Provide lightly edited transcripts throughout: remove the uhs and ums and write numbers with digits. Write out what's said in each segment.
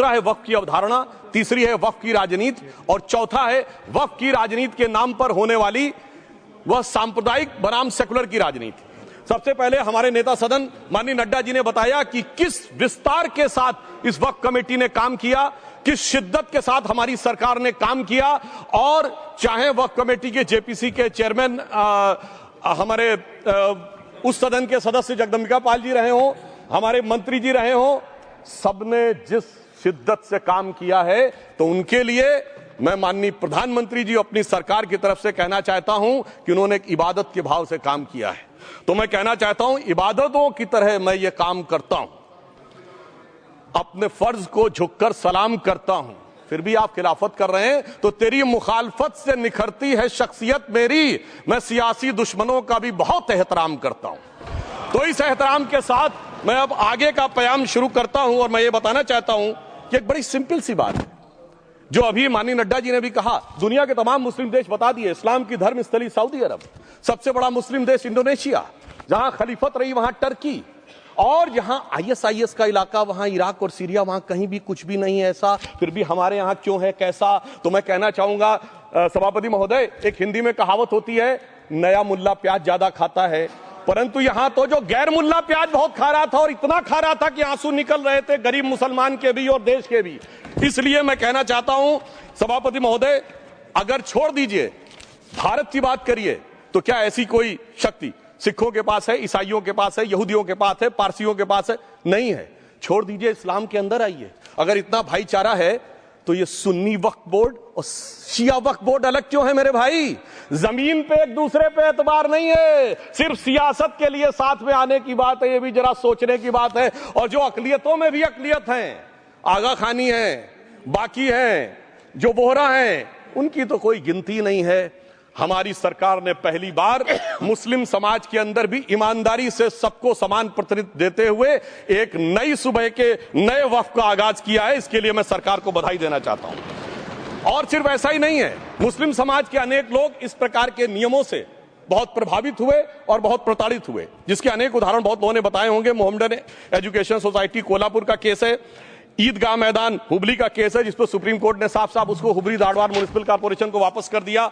दूसरा है वक्फ की अवधारणा, तीसरी है वक्फ की राजनीति और चौथा है वक्फ की राजनीति के नाम पर होने वाली वह सांप्रदायिक बनाम सेकुलर की राजनीति। सबसे पहले हमारे नेता सदन माननीय नड्डा जी ने बताया कि किस विस्तार के साथ इस वक्फ कमेटी ने काम किया, किस शिद्दत के साथ हमारी सरकार ने काम किया। और चाहे वक्फ कमेटी के जेपीसी के चेयरमैन हमारे उस सदन के सदस्य जगदम्बिका पाल जी रहे हों, हमारे मंत्री जी रहे हों, सबने जिस शिद्दत से काम किया है, तो उनके लिए मैं माननीय प्रधानमंत्री जी अपनी सरकार की तरफ से कहना चाहता हूं कि उन्होंने एक इबादत के भाव से काम किया है। तो मैं कहना चाहता हूं, इबादतों की तरह मैं ये काम करता हूं, अपने फर्ज को झुककर सलाम करता हूं, फिर भी आप खिलाफत कर रहे हैं तो तेरी मुखालफत से निखरती है शख्सियत मेरी। मैं सियासी दुश्मनों का भी बहुत एहतराम करता हूं। तो इस एहतराम के साथ मैं अब आगे का बयान शुरू करता हूं और मैं ये बताना चाहता हूं कि एक बड़ी सिंपल सी बात है जो अभी माननीय नड्डा जी ने भी कहा। दुनिया के तमाम मुस्लिम देश बता दिए, इस्लाम की धर्म स्थली सऊदी अरब, सबसे बड़ा मुस्लिम देश इंडोनेशिया, जहां खलीफत रही वहां टर्की, और जहां आईएसआईएस का इलाका वहां इराक और सीरिया, वहां कहीं भी कुछ भी नहीं है ऐसा, फिर भी हमारे यहां क्यों है कैसा। तो मैं कहना चाहूंगा सभापति महोदय, एक हिंदी में कहावत होती है, नया मुल्ला प्याज ज्यादा खाता है, परंतु यहां तो जो गैर मुल्ला प्याज बहुत खा रहा था और इतना खा रहा था कि आंसू निकल रहे थे गरीब मुसलमान के भी और देश के भी। इसलिए मैं कहना चाहता हूं सभापति महोदय, अगर छोड़ दीजिए भारत की बात करिए, तो क्या ऐसी कोई शक्ति सिखों के पास है, ईसाइयों के पास है, यहूदियों के पास है, पारसियों के पास है? नहीं है। छोड़ दीजिए, इस्लाम के अंदर आइए। अगर इतना भाईचारा है तो ये सुन्नी वक्फ बोर्ड और शिया वक्फ बोर्ड अलग क्यों है मेरे भाई? जमीन पे एक दूसरे पे एतबार नहीं है, सिर्फ सियासत के लिए साथ में आने की बात है। ये भी जरा सोचने की बात है। और जो अकलियतों में भी अकलियत है, आगा खानी है, बाकी है, जो बोहरा है, उनकी तो कोई गिनती नहीं है। हमारी सरकार ने पहली बार मुस्लिम समाज के अंदर भी ईमानदारी से सबको समान प्रतिनिधित्व देते हुए एक नई सुबह के नए वक्फ का आगाज किया है। इसके लिए मैं सरकार को बधाई देना चाहता हूं। और सिर्फ ऐसा ही नहीं है, मुस्लिम समाज के अनेक लोग इस प्रकार के नियमों से बहुत प्रभावित हुए और बहुत प्रताड़ित हुए, जिसके अनेक उदाहरण बहुत लोगों ने बताए होंगे। मोहम्मडन एजुकेशन सोसाइटी कोल्हापुर का केस है, ईदगाह मैदान हुबली का केस है, जिसको सुप्रीम कोर्ट ने साफ साफ उसको हुबली धारवाड़ म्युनिसिपल कॉर्पोरेशन को वापस कर दिया।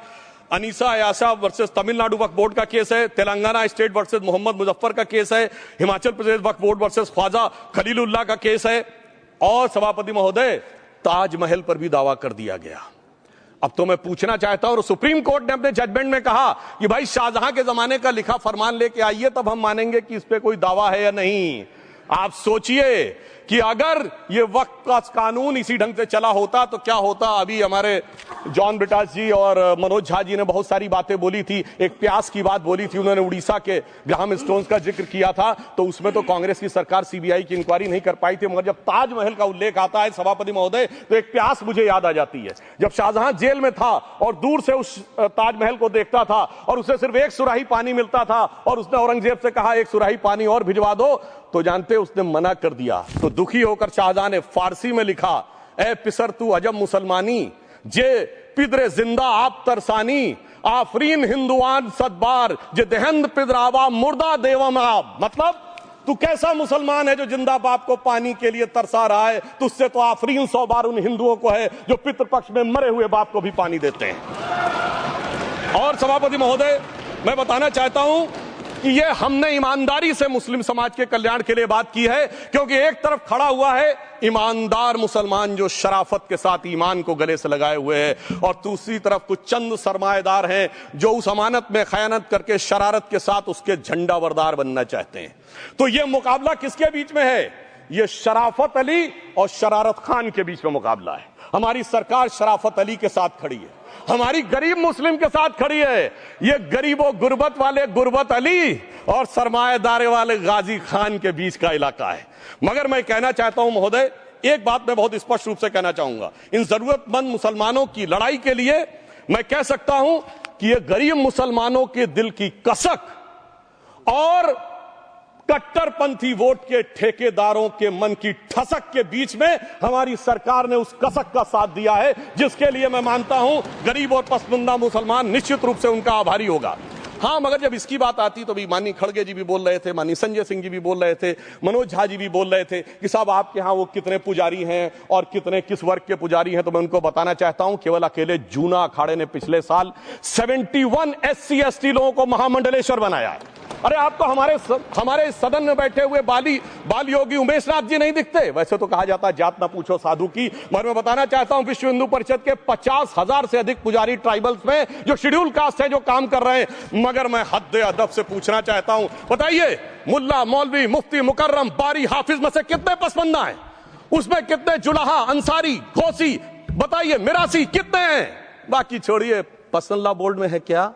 अनीसा अयाशा वर्सेस तमिलनाडु वक्फ बोर्ड का केस है, तेलंगाना स्टेट वर्सेस मोहम्मद मुजफ्फर का केस है, हिमाचल प्रदेश वक्फ बोर्ड वर्सेस ख्वाजा खलीलुल्लाह का केस है, और सभापति महोदय ताजमहल पर भी दावा कर दिया गया। अब तो मैं पूछना चाहता हूं, और सुप्रीम कोर्ट ने अपने जजमेंट में कहा कि भाई शाहजहां के जमाने का लिखा फरमान लेके आइए, तब हम मानेंगे कि इस पे कोई दावा है या नहीं। आप सोचिए कि अगर ये वक्त का कानून इसी ढंग से चला होता तो क्या होता। अभी हमारे जॉन ब्रिटास जी और मनोज झा जी ने बहुत सारी बातें बोली थी। एक प्यास की बात बोली थी, उन्होंने उड़ीसा के ग्राहम स्टोन्स का जिक्र किया था, तो उसमें तो कांग्रेस की सरकार सीबीआई की इंक्वायरी नहीं कर पाई थी। मगर जब ताजमहल का उल्लेख आता है सभापति महोदय, तो एक प्यास मुझे याद आ जाती है। जब शाहजहां जेल में था और दूर से उस ताजमहल को देखता था और उसे सिर्फ एक सुराही पानी मिलता था और उसने औरंगजेब से कहा एक सुराही पानी और भिजवा दो, तो जानते उसने मना कर दिया। तो दुखी होकर शाहजहां ने फारसी में लिखा, ए पिसर तू अजब मुसलमानी, जे पिदरे जिंदा आप तरसानी, आफरीन हिंदुआन सदबार, जे देहंद पिदरावा मुर्दा देवम आप। मतलब तू कैसा मुसलमान है जो जिंदा बाप को पानी के लिए तरसा रहा है? तुझसे तो आफरीन 100 बार उन हिंदुओं को है जो पितृपक्ष में मरे हुए बाप को भी पानी देते हैं। और सभापति महोदय, मैं बताना चाहता हूं कि ये हमने ईमानदारी से मुस्लिम समाज के कल्याण के लिए बात की है, क्योंकि एक तरफ खड़ा हुआ है ईमानदार मुसलमान जो शराफत के साथ ईमान को गले से लगाए हुए हैं, और दूसरी तरफ कुछ चंद सरमाएदार हैं जो उस अमानत में खयानत करके शरारत के साथ उसके झंडावरदार बनना चाहते हैं। तो ये मुकाबला किसके बीच में है? ये शराफत अली और शरारत खान के बीच में मुकाबला है। हमारी सरकार शराफत अली के साथ खड़ी है, हमारी गरीब मुस्लिम के साथ खड़ी है। ये गरीबों गुर्बत वाले गुर्बत अली और सरमाएदार वाले गाजी खान के बीच का इलाका है। मगर मैं कहना चाहता हूं महोदय, एक बात मैं बहुत स्पष्ट रूप से कहना चाहूंगा, इन जरूरतमंद मुसलमानों की लड़ाई के लिए मैं कह सकता हूं कि ये गरीब मुसलमानों के दिल की कसक और कट्टरपंथी वोट के ठेकेदारों के मन की ठसक के बीच में हमारी सरकार ने उस कसक का साथ दिया है, जिसके लिए मैं मानता हूं गरीब और पसमानदा मुसलमान निश्चित रूप से उनका आभारी होगा। हाँ, मगर जब इसकी बात आती तो भी माननीय खड़गे जी भी बोल रहे थे, माननीय संजय सिंह जी भी बोल रहे थे, मनोज झा जी भी बोल रहे थे कि साहब आपके यहाँ वो कितने पुजारी हैं और कितने किस वर्ग के पुजारी हैं। तो मैं उनको बताना चाहता हूं, केवल अकेले जूना अखाड़े ने पिछले साल 71 SC ST लोगों को महामंडलेश्वर बनाया है। अरे आपको हमारे सदन में बैठे हुए बाल योगी उमेश नाथ जी नहीं दिखते? वैसे तो कहा जाता है जात ना पूछो साधु की, मगर मैं बताना चाहता हूं विश्व हिंदू परिषद के 50,000 से अधिक पुजारी ट्राइबल्स में जो शेड्यूल कास्ट है जो काम कर रहे हैं। मगर मैं हद अदब से पूछना चाहता हूं, बताइए मुल्ला, मौलवी, मुफ्ती, मुकर्रम, बारी, हाफिज में से कितने पसमंदा हैं? उसमें कितने जुलाहा, अंसारी, गौसी, बताइए मिरासी कितने हैं? बाकी छोड़िए, पसंदला बोर्ड में है क्या?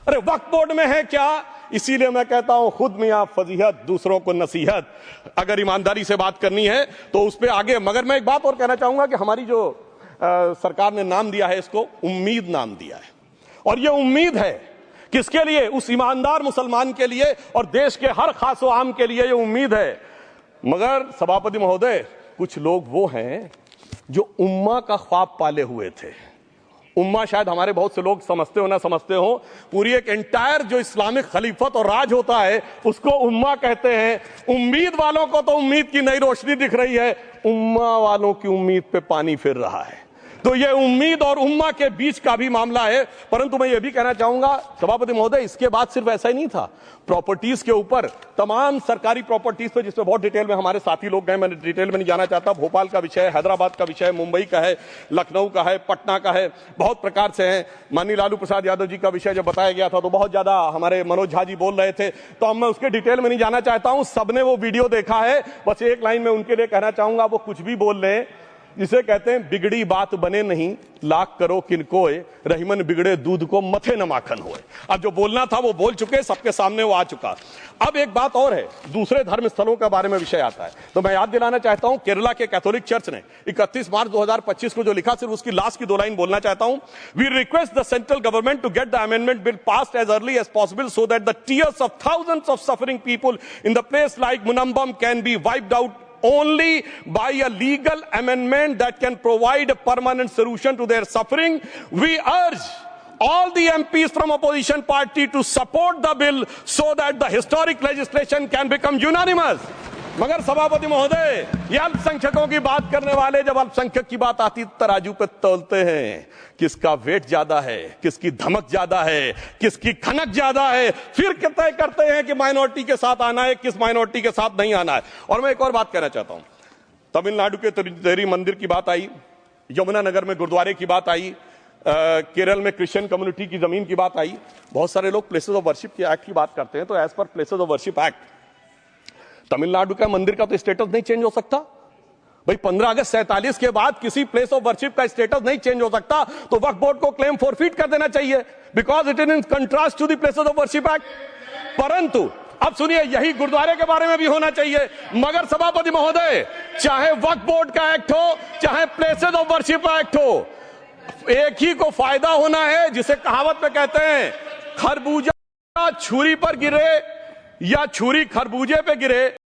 अरे वक्फ बोर्ड में है क्या? इसीलिए मैं कहता हूं खुद मियां फजीहत दूसरों को नसीहत। अगर ईमानदारी से बात करनी है तो उस पे आगे। मगर मैं एक बात और कहना चाहूंगा कि हमारी जो सरकार ने नाम दिया है, इसको उम्मीद नाम दिया है, और ये उम्मीद है किसके लिए? उस ईमानदार मुसलमान के लिए और देश के हर खास व आम के लिए ये उम्मीद है। मगर सभापति महोदय, कुछ लोग वो हैं जो उम्मा का ख्वाब पाले हुए थे। उम्मा शायद हमारे बहुत से लोग समझते हो ना समझते हो, पूरी एक एंटायर जो इस्लामिक खलीफत और राज होता है उसको उम्मा कहते हैं। उम्मीद वालों को तो उम्मीद की नई रोशनी दिख रही है, उम्मा वालों की उम्मीद पे पानी फिर रहा है। तो ये उम्मीद और उम्मा के बीच का भी मामला है। परंतु मैं ये भी कहना चाहूंगा सभापति महोदय, इसके बाद सिर्फ ऐसा ही नहीं था। प्रॉपर्टीज के ऊपर, तमाम सरकारी प्रॉपर्टीज पे, जिसमें बहुत डिटेल में हमारे साथी लोग गए, मैं डिटेल में नहीं जाना चाहता। भोपाल का विषय, हैदराबाद का विषय, मुंबई का है, लखनऊ का है, पटना का है, बहुत प्रकार से है। माननीय लालू प्रसाद यादव जी का विषय जब बताया गया था तो बहुत ज्यादा हमारे मनोज झा जी बोल रहे थे, तो अब मैं उसके डिटेल में नहीं जाना चाहता हूं। सबने वो वीडियो देखा है। बस एक लाइन में उनके लिए कहना चाहूंगा, वो कुछ भी बोल रहे हैं, जिसे कहते हैं बिगड़ी बात बने नहीं, लाख करो किनकोए, रहीमन बिगड़े दूध को मथे न माखन होए। अब जो बोलना था वो बोल चुके, सबके सामने वो आ चुका। अब एक बात और है, दूसरे धर्म स्थलों के बारे में विषय आता है, तो मैं याद दिलाना चाहता हूं, केरला के कैथोलिक चर्च ने 31 मार्च 2025 को जो लिखा, सिर्फ उसकी लास्ट की 2 लाइन बोलना चाहता हूं। We request the central government to get the amendment bill passed as early as possible so that the tears of thousands of suffering people in the place like Munambam can be wiped out only by a legal amendment that can provide a permanent solution to their suffering. We urge all the MPs from opposition party to support the bill so that the historic legislation can become unanimous. मगर सभापति महोदय, ये अल्पसंख्यकों की बात करने वाले जब अल्पसंख्यक की बात आती तराजू पे तोलते हैं, किसका वेट ज्यादा है, किसकी धमक ज्यादा है, किसकी खनक ज्यादा है, फिर तय करते हैं कि माइनॉरिटी के साथ आना है, किस माइनॉरिटी के साथ नहीं आना है। और मैं एक और बात कहना चाहता हूं, तमिलनाडु के तिरुचेरी मंदिर की बात आई, यमुनानगर में गुरुद्वारे की बात आई, केरल में क्रिश्चियन कम्युनिटी की जमीन की बात आई। बहुत सारे लोग प्लेसेस ऑफ वर्शिप के एक्ट की बात करते हैं, तो as per places of worship act Tamil Nadu का मंदिर का तो स्टेटस नहीं चेंज हो सकता भाई। 15 अगस्त 47 के बाद किसी प्लेस ऑफ वर्शिप का स्टेटस नहीं चेंज हो सकता, तो वक्फ बोर्ड को क्लेम फॉरफिट कर देना चाहिए, because it is in contrast to the places of worship act. परंतु अब सुनिए, यही गुरुद्वारे के बारे में भी होना चाहिए। मगर सभापति महोदय, चाहे वक्फ बोर्ड का एक्ट हो, चाहे प्लेसेस ऑफ वर्शिप एक्ट हो, एक ही को फायदा होना है, जिसे कहावत में कहते हैं, खरबूजा छुरी पर गिरे या छुरी खरबूजे पे गिरे,